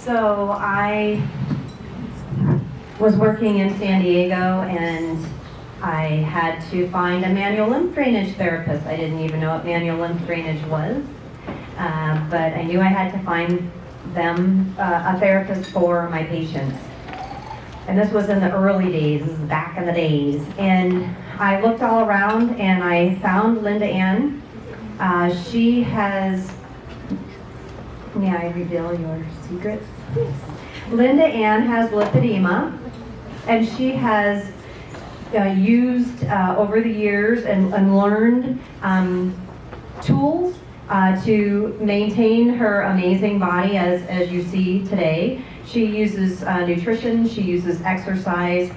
So I was working in San Diego, and I had to find a manual lymph drainage therapist. I didn't even know what manual lymph drainage was, but I knew I had to find them a therapist for my patients. And this was in the early days, this is back in the days. And I looked all around and I found Linda Ann. She has, may I reveal your secrets? Linda Ann has lipedema, and she has used over the years and learned tools to maintain her amazing body as you see today. She uses nutrition, she uses exercise.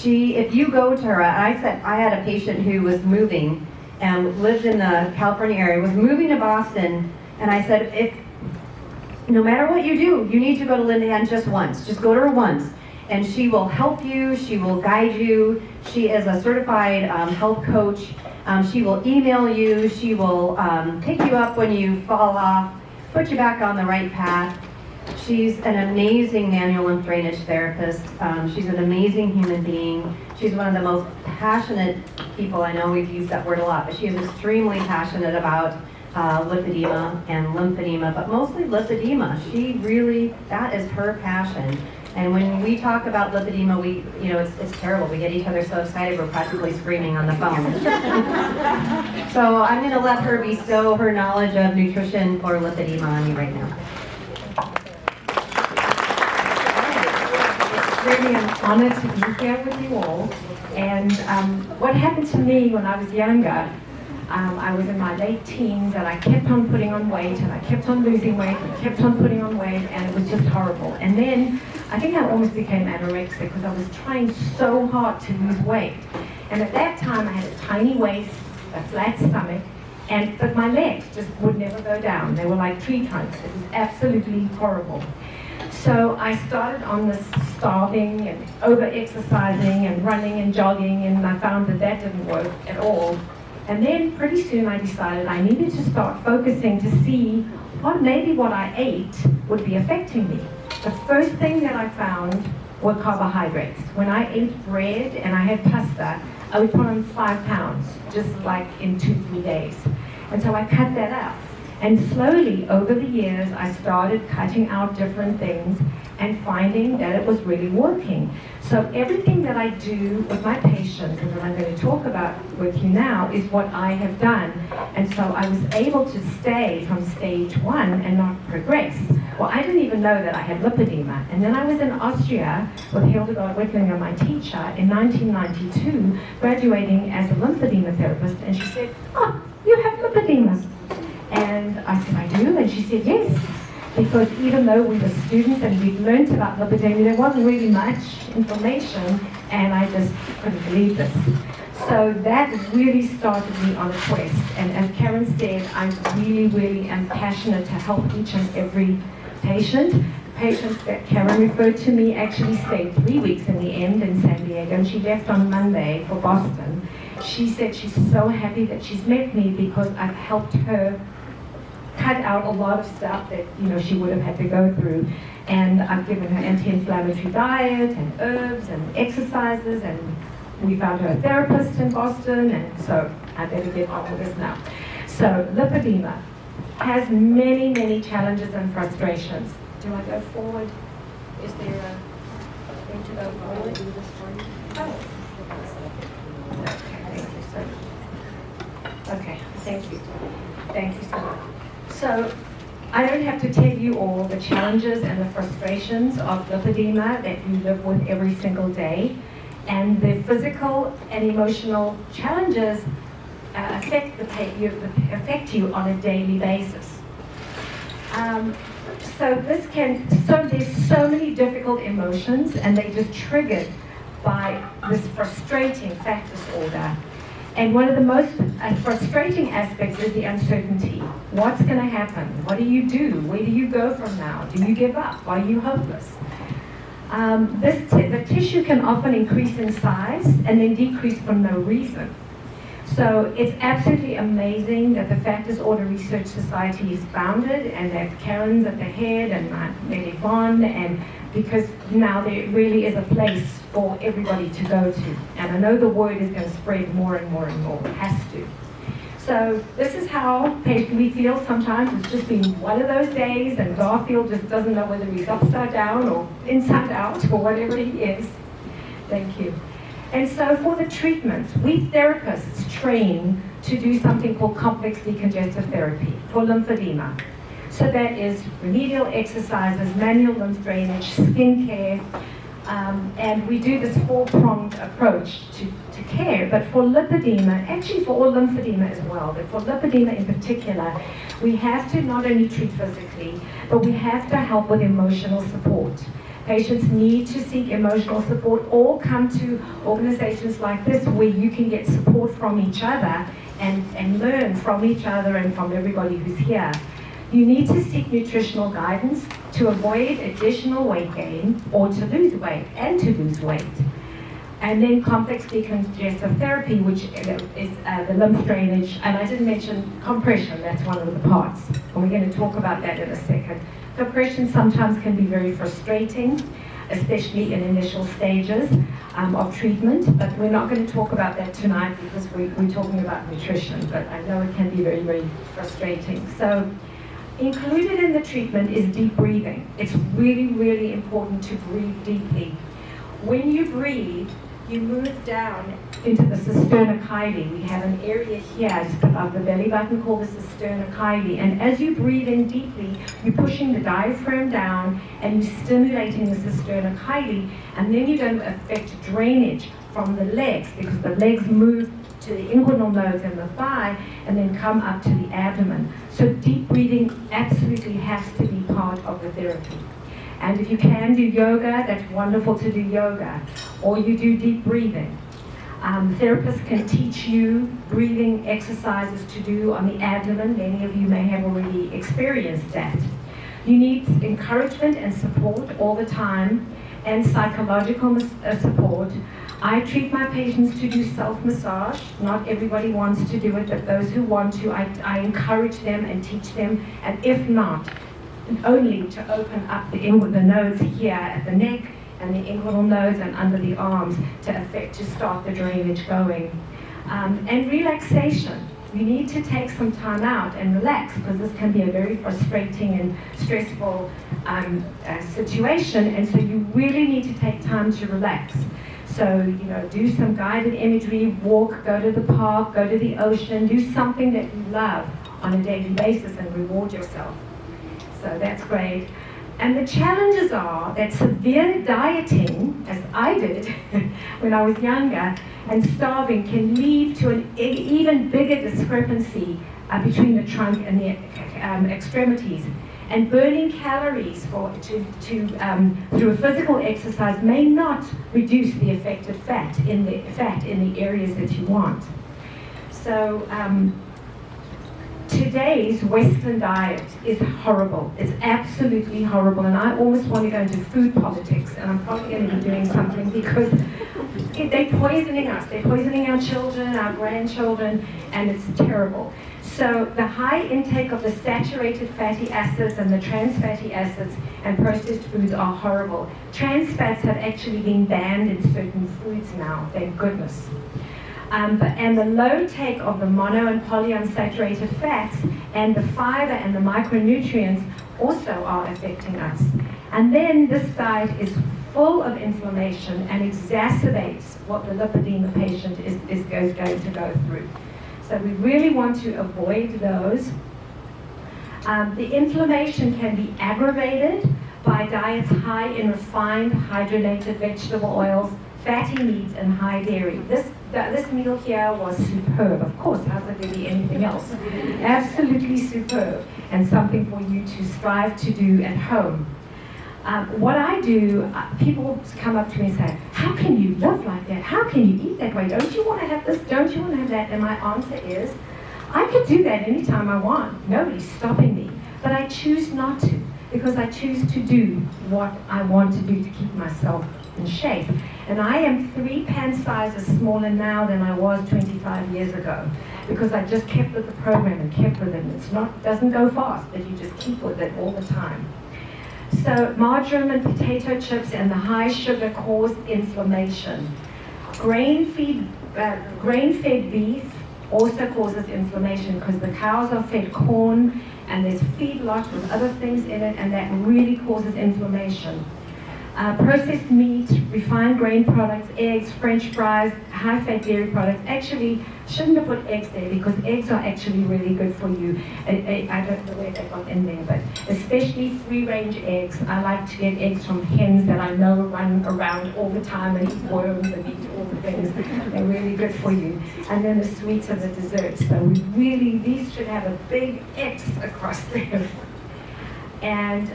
If you go to her, I had a patient who was moving and lived in the California area, was moving to Boston, and I said, no matter what you do, you need to go to Linda Ann just once. Just go to her once. And she will help you, she will guide you. She is a certified health coach. She will email you, she will pick you up when you fall off, put you back on the right path. She's an amazing manual lymph drainage therapist. She's an amazing human being. She's one of the most passionate people. I know we've used that word a lot, but she is extremely passionate about lipedema and lymphedema, but mostly lipedema. That is her passion. And when we talk about lipedema, it's terrible. We get each other so excited we're practically screaming on the phone. So I'm going to let her bestow her knowledge of nutrition for lipedema on you right now. Really an honor to be here with you all. And what happened to me when I was younger, I was in my late teens and I kept on putting on weight and I kept on losing weight and kept on putting on weight, and it was just horrible. And then I think I almost became anorexic because I was trying so hard to lose weight. And at that time I had a tiny waist, a flat stomach, but my legs just would never go down. They were like tree trunks. It was absolutely horrible. So I started on this starving and over-exercising and running and jogging, and I found that didn't work at all. And then pretty soon I decided I needed to start focusing to see maybe what I ate would be affecting me. The first thing that I found were carbohydrates. When I ate bread and I had pasta, I would put on 5 pounds, just like in 2-3 days. And so I cut that out. And slowly, over the years, I started cutting out different things and finding that it was really working. So everything that I do with my patients, and that I'm going to talk about with you now, is what I have done. And so I was able to stay from stage 1 and not progress. Well, I didn't even know that I had lipedema. And then I was in Austria with Hildegard Wittlinger, my teacher, in 1992, graduating as a lymphedema therapist. And she said, "Oh, you have lipedema." And I said, "I do?" And she said, "Yes." Because even though we were students and we'd learned about lipedema, there wasn't really much information, and I just couldn't believe this. So that really started me on a quest. And as Karen said, I really, really am passionate to help each and every patient. The patient that Karen referred to me actually stayed 3 weeks in the end in San Diego, and she left on Monday for Boston. She said she's so happy that she's met me because I've helped her cut out a lot of stuff that she would have had to go through, and I've given her anti-inflammatory diet and herbs and exercises, and we found her a therapist in Boston, and so I better get on with this now. So lipedema has many, many challenges and frustrations. Do I go forward? Is there a thing to go forward? Oh. Okay, thank you. Thank you so much. So, I don't have to tell you all the challenges and the frustrations of lipedema that you live with every single day, and the physical and emotional challenges affect you on a daily basis. There's so many difficult emotions, and they're just triggered by this frustrating fat disorder. And one of the most frustrating aspects is the uncertainty. What's going to happen? What do you do? Where do you go from now? Do you give up? Are you hopeless? The tissue can often increase in size and then decrease for no reason. So it's absolutely amazing that the Fat Disorder Research Society is founded and that Karen's at the head and Mary Yvonne, and because now there really is a place for everybody to go to. And I know the word is going to spread more and more and more. It has to. So this is how we feel sometimes. It's just been one of those days and Garfield just doesn't know whether he's upside down or inside out or whatever he is. Thank you. And so for the treatment, we therapists train to do something called complex decongestive therapy for lymphedema. So that is remedial exercises, manual lymph drainage, skin care, and we do this four-pronged approach to care. But for lipedema, actually for all lymphedema as well, but for lipedema in particular, we have to not only treat physically, but we have to help with emotional support. Patients need to seek emotional support or come to organizations like this where you can get support from each other and learn from each other and from everybody who's here. You need to seek nutritional guidance to avoid additional weight gain or to lose weight and to lose weight. And then complex decongestive therapy, which is the lymph drainage, and I didn't mention compression, that's one of the parts. And we're going to talk about that in a second. Compression sometimes can be very frustrating, especially in initial stages of treatment, but we're not going to talk about that tonight because we're talking about nutrition, but I know it can be very, very frustrating. So included in the treatment is deep breathing. It's really, really important to breathe deeply. When you breathe, you move down into the sternochyli. We have an area here just above the belly button called the sternochyli. And as you breathe in deeply, you're pushing the diaphragm down and you're stimulating the sternochyli. And then you're going to affect drainage from the legs because the legs move to the inguinal nodes and the thigh and then come up to the abdomen. So deep breathing absolutely has to be part of the therapy. And if you can do yoga, that's wonderful to do yoga. Or you do deep breathing. Therapists can teach you breathing exercises to do on the abdomen. Many of you may have already experienced that. You need encouragement and support all the time and psychological support. I treat my patients to do self-massage. Not everybody wants to do it, but those who want to, I encourage them and teach them. And if not, only to open up the nodes here at the neck and the inguinal nodes and under the arms to start the drainage going. And relaxation. You need to take some time out and relax because this can be a very frustrating and stressful situation, and so you really need to take time to relax. So, do some guided imagery, walk, go to the park, go to the ocean, do something that you love on a daily basis and reward yourself. So that's great. And the challenges are that severe dieting, as I did when I was younger, and starving can lead to an even bigger discrepancy between the trunk and the extremities. And burning calories through a physical exercise may not reduce the affected fat in the areas that you want. So today's Western diet is horrible. It's absolutely horrible, and I almost want to go into food politics, and I'm probably going to be doing something because they're poisoning us. They're poisoning our children, our grandchildren, and it's terrible. So the high intake of the saturated fatty acids and the trans fatty acids and processed foods are horrible. Trans fats have actually been banned in certain foods now, thank goodness. And the low take of the mono and polyunsaturated fats and the fiber and the micronutrients also are affecting us. And then this diet is full of inflammation and exacerbates what the lipedema patient is going to go through. So we really want to avoid those. The inflammation can be aggravated by diets high in refined, hydrogenated vegetable oils, fatty meats, and high dairy. This meal here was superb. Of course, how's it going to be anything else? Absolutely superb, and something for you to strive to do at home. What I do, people come up to me and say, how can you live like that? How can you eat that way? Don't you want to have this? Don't you want to have that? And my answer is, I could do that anytime I want. Nobody's stopping me. But I choose not to because I choose to do what I want to do to keep myself in shape. And I am 3 pant sizes smaller now than I was 25 years ago, because I just kept with the program and kept with it. Doesn't go fast, but you just keep with it all the time. So margarine and potato chips and the high sugar cause inflammation. Grain-fed beef also causes inflammation because the cows are fed corn and there's feedlot with other things in it, and that really causes inflammation. Processed meat, refined grain products, eggs, French fries, high-fat dairy products. Actually, shouldn't have put eggs there because eggs are actually really good for you. I don't know where they got in there, but especially free-range eggs. I like to get eggs from hens that I know run around all the time and eat worms and eat all the things. They're really good for you. And then the sweets and the desserts. So these should have a big X across there. And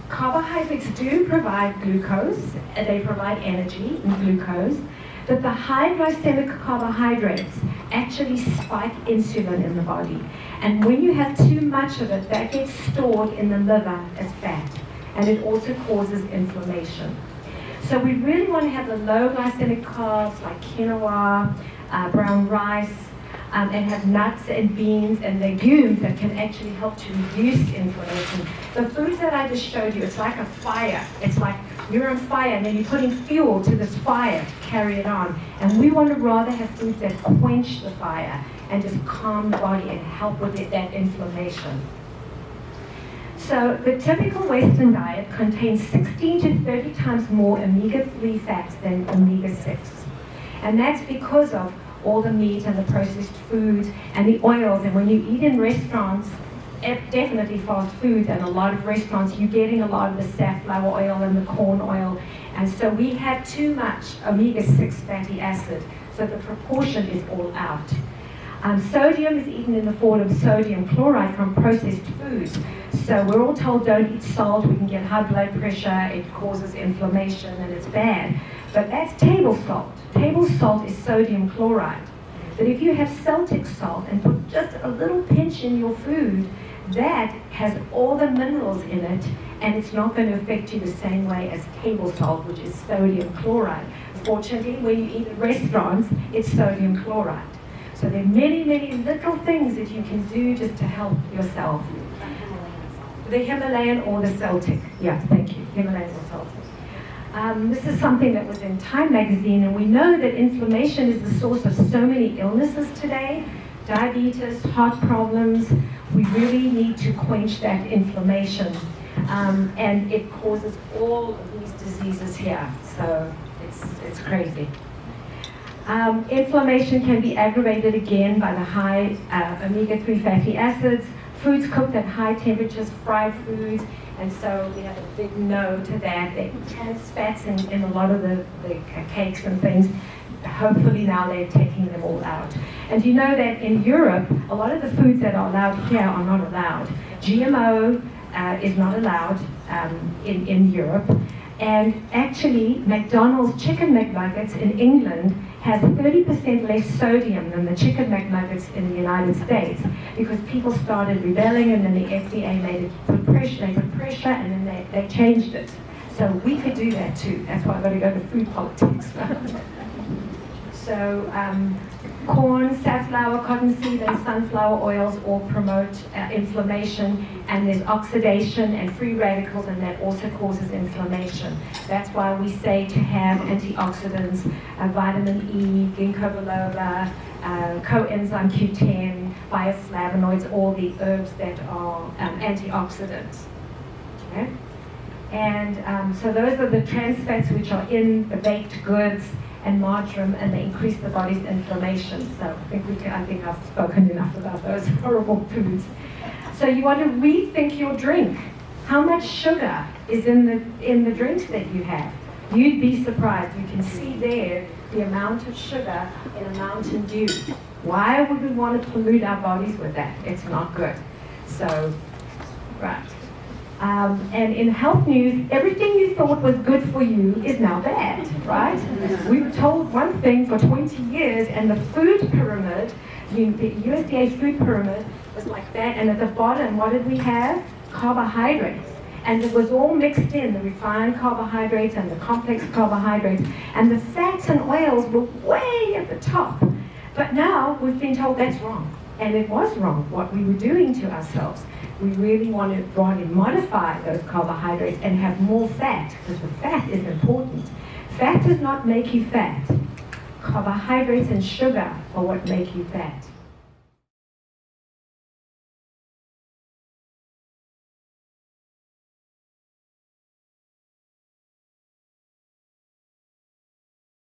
carbohydrates do provide glucose, they provide energy and glucose, but the high glycemic carbohydrates actually spike insulin in the body. And when you have too much of it, that gets stored in the liver as fat, and it also causes inflammation. So we really want to have the low glycemic carbs like quinoa, brown rice, and have nuts and beans and legumes that can actually help to reduce inflammation. The foods that I just showed you, it's like a fire. It's like you're on fire and then you're putting fuel to this fire to carry it on. And we want to rather have foods that quench the fire and just calm the body and help with that inflammation. So the typical Western diet contains 16 to 30 times more omega-3 fats than omega-6. And that's because of all the meat and the processed foods and the oils. And when you eat in restaurants, definitely fast foods and a lot of restaurants, you're getting a lot of the safflower oil and the corn oil. And so we have too much omega-6 fatty acid. So the proportion is all out. Sodium is eaten in the form of sodium chloride from processed foods. So we're all told don't eat salt, we can get high blood pressure, it causes inflammation and it's bad. But that's table salt. Table salt is sodium chloride. But if you have Celtic salt and put just a little pinch in your food, that has all the minerals in it, and it's not going to affect you the same way as table salt, which is sodium chloride. Fortunately, when you eat at restaurants, it's sodium chloride. So there are many, many little things that you can do just to help yourself. The Himalayan or the Celtic. Yeah, thank you. Himalayan or Celtic. This is something that was in Time magazine, and we know that inflammation is the source of so many illnesses today. Diabetes, heart problems. We really need to quench that inflammation. And it causes all of these diseases here. So it's crazy. Inflammation can be aggravated again by the high omega-3 fatty acids, foods cooked at high temperatures, fried foods, and so we have a big no to that. They trans fats in a lot of the cakes and things. Hopefully now they're taking them all out. And you know that in Europe, a lot of the foods that are allowed here are not allowed. GMO is not allowed in Europe. And actually, McDonald's Chicken McNuggets in England has 30% less sodium than the Chicken McNuggets in the United States because people started rebelling, and then the FDA put pressure, and then they changed it. So we could do that too. That's why I've got to go to food politics. So corn, safflower, cottonseed, and sunflower oils all promote inflammation, and there's oxidation and free radicals, and that also causes inflammation. That's why we say to have antioxidants, vitamin E, ginkgo biloba, coenzyme Q10, bioflavonoids, all the herbs that are antioxidants. Okay? And so those are the trans fats which are in the baked goods and margarine, and they increase the body's inflammation. So I think I've spoken enough about those horrible foods. So you want to rethink your drink. How much sugar is in the drinks that you have? You'd be surprised. You can see there the amount of sugar in a Mountain Dew. Why would we want to pollute our bodies with that? It's not good. So, right. And in health news, everything you thought was good for you is now bad, right? We were told one thing for 20 years, and the food pyramid, the USDA food pyramid was like that, and at the bottom, what did we have? Carbohydrates. And it was all mixed in, the refined carbohydrates and the complex carbohydrates, and the fats and oils were way at the top. But now we've been told that's wrong. And it was wrong, what we were doing to ourselves. We really want to modify those carbohydrates and have more fat, because the fat is important. Fat does not make you fat. Carbohydrates and sugar are what make you fat.